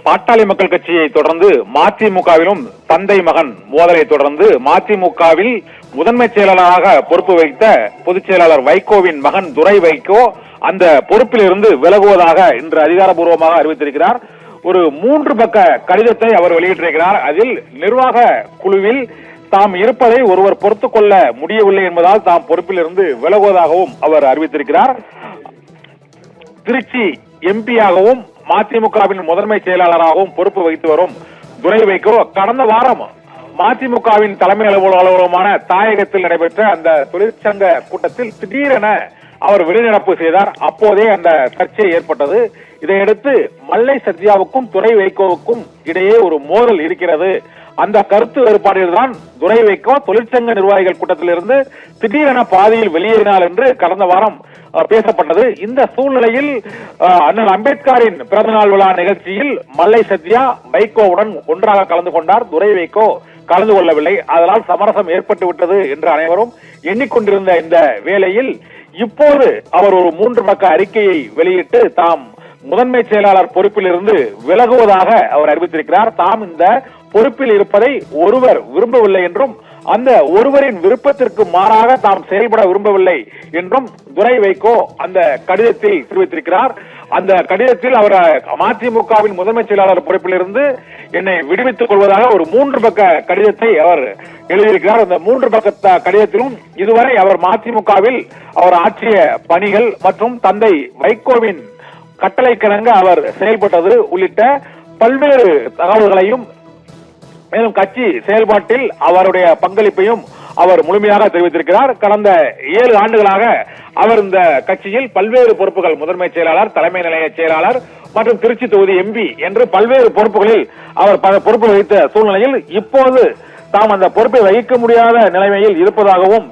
பாட்டாளி மக்கள் கட்சியை தொடர்ந்து மதிமுகவிலும் தந்தை மகன் மோதலை தொடர்ந்து மதிமுகவில் முதன்மை செயலாளராக பொறுப்பு வைத்த பொதுச் செயலாளர் வைகோவின் மகன் துரை வைகோ அந்த பொறுப்பில் இருந்து விலகுவதாக இன்று அதிகாரப்பூர்வமாக அறிவித்திருக்கிறார். ஒரு 3 பக்க கடிதத்தை அவர் வெளியிட்டிருக்கிறார். அதில் நிர்வாக குழுவில் தாம் இருப்பதை ஒருவர் பொறுத்துக் கொள்ள முடியவில்லை என்பதால் தாம் பொறுப்பில் இருந்து விலகுவதாகவும் அவர் அறிவித்திருக்கிறார். திருச்சி எம்பியாகவும் மதிமுகவின் முதன்மை செயலாளராகவும் பொறுப்பு வகித்து வரும் துரை வைகோ கடந்த வாரம் மதிமுகவின் தலைமை அலுவலகமான தாயகத்தில் நடைபெற்ற அந்த தொழிற்சங்க கூட்டத்தில் திடீரென அவர் வெளிநடப்பு செய்தார். அப்போதே அந்த சர்ச்சை ஏற்பட்டது. இதையடுத்து மல்லை சத்யாவுக்கும் துரை வைகோவுக்கும் இடையே ஒரு மோதல் இருக்கிறது. அந்த கருத்து வேறுபாடில் தான் துரை வைகோ தொழிற்சங்க நிர்வாகிகள் கூட்டத்திலிருந்து திடீரென பாதியில் வெளியேறினார் என்று கடந்த வாரம் பேசப்பட்டது. இந்த சூழ்நிலையில் அண்ணல் அம்பேத்கரின் பிறந்தநாள் விழா நிகழ்ச்சியில் மல்லை சத்யா வைகோவுடன் ஒன்றாக கலந்து கொண்டார். துரை வைகோ கலந்து கொள்ளவில்லை. அதனால் சமரசம் ஏற்பட்டு விட்டது என்று அனைவரும் எண்ணிக்கொண்டிருந்த இந்த வேளையில் இப்போது அவர் ஒரு 3 பக்க அறிக்கையை வெளியிட்டு தாம் முதன்மை செயலாளர் பொறுப்பில் இருந்து விலகுவதாக அவர் அறிவித்திருக்கிறார். தாம் இந்த பொறுப்பில் இருப்பதை ஒருவர் விரும்பவில்லை என்றும் அந்த ஒருவரின் விருப்பத்திற்கு மாறாக தாம் செயல்பட விரும்பவில்லை என்றும் துரை வைகோ அந்த கடிதத்தில் தெரிவித்திருக்கிறார். அந்த கடிதத்தில் அவர் மதிமுகவின் முதன்மை செயலாளர் பொறுப்பில் இருந்து என்னை விடுவித்துக் கொள்வதாக ஒரு 3 பக்க கடிதத்தை அவர் எழுதியிருக்கிறார். அந்த 3 பக்க கடிதத்திலும் இதுவரை அவர் மதிமுகவில் அவர் ஆற்றிய பணிகள் மற்றும் தந்தை வைகோவின் கட்டளைக்கிணங்க அவர் செயல்பட்டது உள்ளிட்ட பல்வேறு தகவல்களையும் மேலும் கட்சி செயல்பாட்டில் அவருடைய பங்களிப்பையும் அவர் முழுமையாக தெரிவித்திருக்கிறார். கடந்த 7 ஆண்டுகளாக அவர் இந்த கட்சியில் பல்வேறு பொறுப்புகள் முதன்மை செயலாளர், தலைமை நிலைய செயலாளர் மற்றும் திருச்சி தொகுதி எம்பி என்று பல்வேறு பொறுப்புகளில் அவர் பொறுப்பு வகித்த சூழ்நிலையில் இப்போது தாம் அந்த பொறுப்பை வகிக்க முடியாத நிலைமையில் இருப்பதாகவும்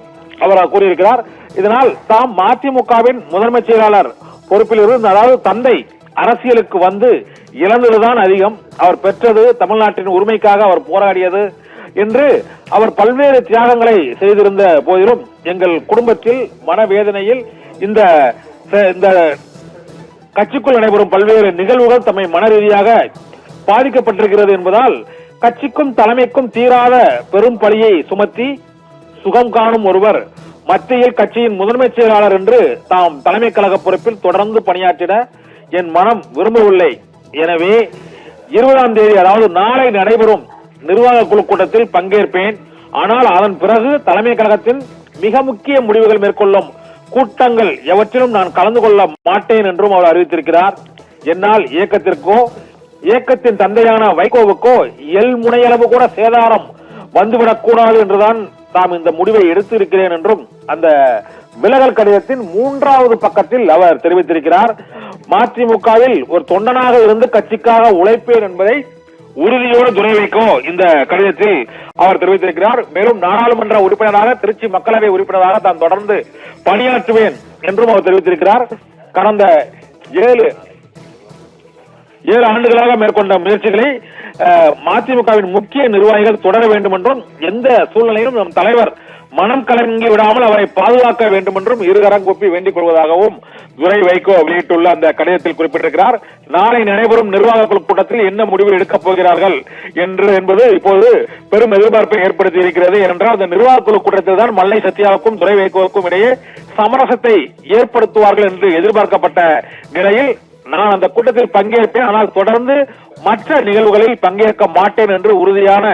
அவர் கூறியிருக்கிறார். இதனால் தாம் மதிமுகவின் முதன்மை செயலாளர் பொறுப்பில் இருந்து, அதாவது தந்தை அரசியலுக்கு வந்து இழந்ததுதான் அதிகம், அவர் பெற்றது தமிழ்நாட்டின் உரிமைக்காக அவர் போராடியது என்று அவர் பல்வேறு தியாகங்களை செய்திருந்த போதிலும் எங்கள் குடும்பத்தில் மனவேதனையில் இந்த கட்சிக்குள் நடைபெறும் பல்வேறு நிகழ்வுகள் தம்மை மன ரீதியாக பாதிக்கப்பட்டிருக்கிறது என்பதால் கட்சிக்கும் தலைமைக்கும் தீராத பெரும் பழியை சுமத்தி சுகம் காணும் ஒருவர் மத்தியில் கட்சியின் முதன்மை செயலாளர் என்று தாம் தலைமை கழக பொறுப்பில் தொடர்ந்து பணியாற்றிட என் மனம் விரும்பவில்லை. எனவே 20ஆம் தேதி, அதாவது நாளை நடைபெறும் நிர்வாக குழு கூட்டத்தில் பங்கேற்பேன். ஆனால் அதன் பிறகு தலைமை கழகத்தின் மிக முக்கிய முடிவுகள் மேற்கொள்ளும் கூட்டங்கள் எவற்றிலும் நான் கலந்து கொள்ள மாட்டேன் என்றும் அவர் அறிவித்திருக்கிறார். என்னால் இயக்கத்திற்கோ இயக்கத்தின் தந்தையான வைகோவுக்கோ முனையளவு கூட சேதாரம் வந்துவிடக் கூடாது என்றுதான் தாம் இந்த முடிவை எடுத்து இருக்கிறேன் என்றும் அந்த விலகல் கடிதத்தின் 3வது பக்கத்தில் அவர் தெரிவித்திருக்கிறார். மதிமுகவில் ஒரு தொண்டனாக இருந்து கட்சிக்காக உழைப்பேன் என்பதை உறுதியோடு துரை வைகோ இந்த கடிதத்தில் அவர் தெரிவித்திருக்கிறார். மேலும் நாடாளுமன்ற உறுப்பினராக, திருச்சி மக்களவை உறுப்பினராக தாம் தொடர்ந்து பணியாற்றுவேன் என்றும் அவர் தெரிவித்திருக்கிறார். கடந்த 7 ஆண்டுகளாக மேற்கொண்ட முயற்சிகளை மதிமுகவின் முக்கிய நிர்வாகிகள் தொடர வேண்டும் என்றும் எந்த சூழ்நிலையிலும் நம் தலைவர் மனம் கலங்கி விடாமல் அவரை பாதுகாக்க வேண்டும் என்றும் இருகரம் கூப்பி வேண்டிக் கொள்வதாகவும் துரை வைகோ வெளியிட்டுள்ள அந்த கடிதத்தில் குறிப்பிட்டிருக்கிறார். நாளை நடைபெறும் நிர்வாக குழு கூட்டத்தில் என்ன முடிவு எடுக்கப் போகிறார்கள் என்பது இப்போது பெரும் எதிர்பார்ப்பை ஏற்படுத்தி இருக்கிறது. ஏனென்றால் அந்த நிர்வாக குழு கூட்டத்தில் தான் மல்லை சத்யாவுக்கும் துரை வைகோவுக்கும் இடையே சமரசத்தை ஏற்படுத்துவார்கள் என்று எதிர்பார்க்கப்பட்ட நிலையில் நான் அந்த கூட்டத்தில் பங்கேற்பேன், ஆனால் தொடர்ந்து மற்ற நிகழ்வுகளில் பங்கேற்க மாட்டேன் என்று உறுதியான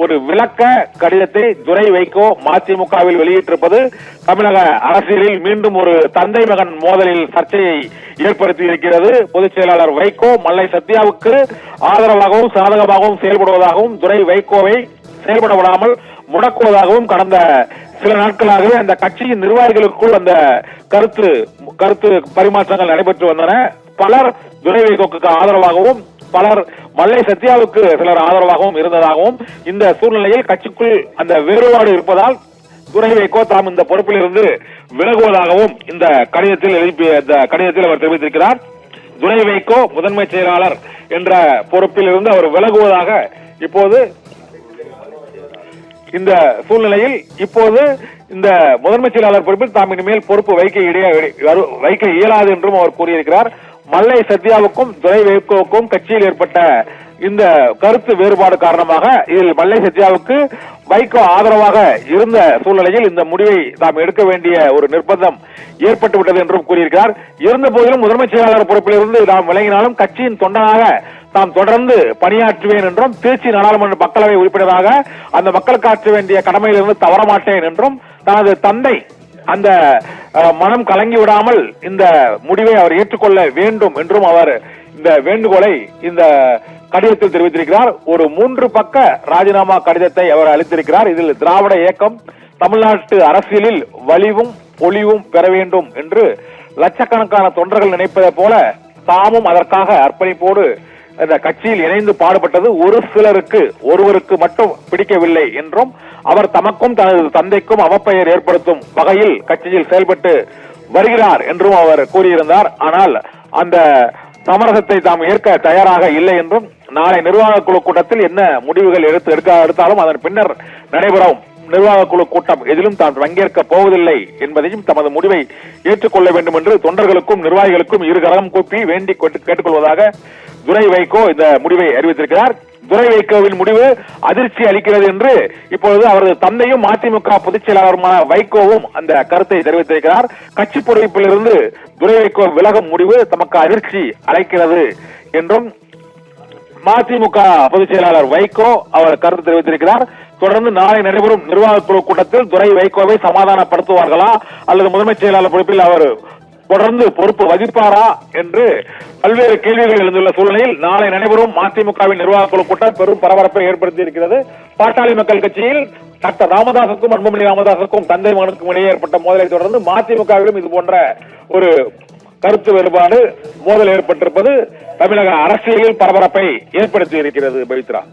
ஒரு விளக்க கடிதத்தை துரை வைகோ மதிமுகவில் வெளியிட்டிருப்பது தமிழக அரசியலில் மீண்டும் ஒரு தந்தை மகன் மோதலில் சர்ச்சையை ஏற்படுத்தி இருக்கிறது. பொதுச் செயலாளர் வைகோ மல்லை சத்யாவுக்கு ஆதரவாகவும் சாதகமாகவும் செயல்படுவதாகவும் துரை வைகோவை செயல்பட விடாமல் முடக்குவதாகவும் கடந்த சில நாட்களாகவே அந்த கட்சியின் நிர்வாகிகளுக்குள் அந்த கருத்து பரிமாற்றங்கள் நடைபெற்று வந்தன. பலர் துரை வைகோவுக்கு ஆதரவாகவும் பலர் மல்லை சத்யாவுக்கு சிலர் ஆதரவாகவும் இருந்ததாகவும் இந்த சூழ்நிலையில் கட்சிக்குள் அந்த வேறுபாடு இருப்பதால் துரை வைகோ தாம் இந்த பொறுப்பில் இருந்து விலகுவதாகவும் இந்த கடிதத்தில் அவர் தெரிவித்திருக்கிறார். துரை வைகோ முதன்மை செயலாளர் என்ற பொறுப்பில் இருந்து அவர் விலகுவதாக இப்போது இந்த சூழ்நிலையில் இப்போது இந்த முதன்மை செயலாளர் பொறுப்பில் தாம் இனிமேல் பொறுப்பு வைக்க இயலாது என்றும் அவர் கூறியிருக்கிறார். மல்லை சத்யாவுக்கும் துரை வைகோவுக்கும் கட்சியில் ஏற்பட்ட இந்த கருத்து வேறுபாடு காரணமாக இதில் மல்லை சத்யாவுக்கு வைகோ ஆதரவாக இருந்த சூழ்நிலையில் இந்த முடிவை தாம் எடுக்க வேண்டிய ஒரு நிர்பந்தம் ஏற்பட்டுவிட்டது என்றும் கூறியிருக்கிறார். இருந்த போதிலும் முதன்மைச் செயலாளர் பொறுப்பிலிருந்து தாம் விலகினாலும் கட்சியின் தொண்டனாக தாம் தொடர்ந்து பணியாற்றுவேன் என்றும், திருச்சி நாடாளுமன்ற மக்களவை உறுப்பினராக அந்த மக்களுக்கு ஆற்ற வேண்டிய கடமையிலிருந்து தவறமாட்டேன் என்றும், தனது தந்தை அந்த மனம் கலங்கி விடாமல் இந்த முடிவை அவர் ஏற்றுக்கொள்ள வேண்டும் என்றும் அவர் இந்த வேண்டுகோளை இந்த கடிதத்தில் தெரிவித்திருக்கிறார். ஒரு 3 பக்க ராஜினாமா கடிதத்தை அவர் அளித்திருக்கிறார். இதில் திராவிட இயக்கம் தமிழ்நாட்டு அரசியலில் வலிவும் பொலிவும் பெற வேண்டும் என்று லட்சக்கணக்கான தொண்டர்கள் நினைப்பதை போல தாமும் அதற்காக அர்ப்பணிப்போடு இந்த கட்சியில் இணைந்து பாடுபட்டது ஒரு சிலருக்கு, ஒருவருக்கு மட்டும் பிடிக்கவில்லை என்றும், அவர் தமக்கும் தனது தந்தைக்கும் அவப்பெயர் ஏற்படுத்தும் வகையில் கட்சியில் செயல்பட்டு வருகிறார் என்றும் அவர் கூறியிருந்தார். ஆனால் அந்த சமரசத்தை தாம் ஏற்க தயாராக இல்லை என்றும், நாளை நிர்வாக குழு கூட்டத்தில் என்ன முடிவுகள் எடுத்தாலும் அதன் பின்னர் நடைபெறும் நிர்வாக குழு கூட்டம் எதிலும் தான் பங்கேற்க போவதில்லை என்பதையும், தமது முடிவை ஏற்றுக்கொள்ள வேண்டும் என்று தொண்டர்களுக்கும் நிர்வாகிகளுக்கும் இருகரம் கூப்பி வேண்டி கேட்டுக்கொள்வதாக துரை வைகோ இந்த முடிவை அறிவித்திருக்கிறார். துரை வைகோவின் முடிவு அதிர்ச்சி அளிக்கிறது என்று இப்பொழுது அவரது தந்தையும் மதிமுக பொதுச் செயலாளருமான வைகோவும் அந்த கருத்தை தெரிவித்திருக்கிறார். கட்சி பொறுப்பிலிருந்து துரை வைகோ விலகும் முடிவு தமக்கு அதிர்ச்சி அளிக்கிறது என்றும் மதிமுக பொதுச் செயலாளர் வைகோ அவர் கருத்து தெரிவித்திருக்கிறார். தொடர்ந்து நாளை நடைபெறும் நிர்வாக குழு கூட்டத்தில் துரை வைகோவை சமாதானப்படுத்துவார்களா அல்லது முதன்மைச் செயலாளர் பொறுப்பில் அவர் தொடர்ந்து பொறுப்பு வகிப்பாரா என்று பல்வேறு கேள்விகள் எழுந்துள்ள சூழ்நிலையில் நாளை நடைபெறும் மதிமுகவின் நிர்வாக குழு கூட்டம் பெரும் பரபரப்பை ஏற்படுத்தி இருக்கிறது. பாட்டாளி மக்கள் கட்சியில் டாக்டர் ராமதாசுக்கும் அன்புமணி ராமதாசுக்கும் தந்தை மகனுக்கும் இடையே ஏற்பட்ட மோதலை தொடர்ந்து மதிமுகவிலும் இது போன்ற ஒரு கருத்து வேறுபாடு மோதல் ஏற்பட்டிருப்பது தமிழக அரசியலில் பரபரப்பை ஏற்படுத்தி இருக்கிறது. பவித்ரா.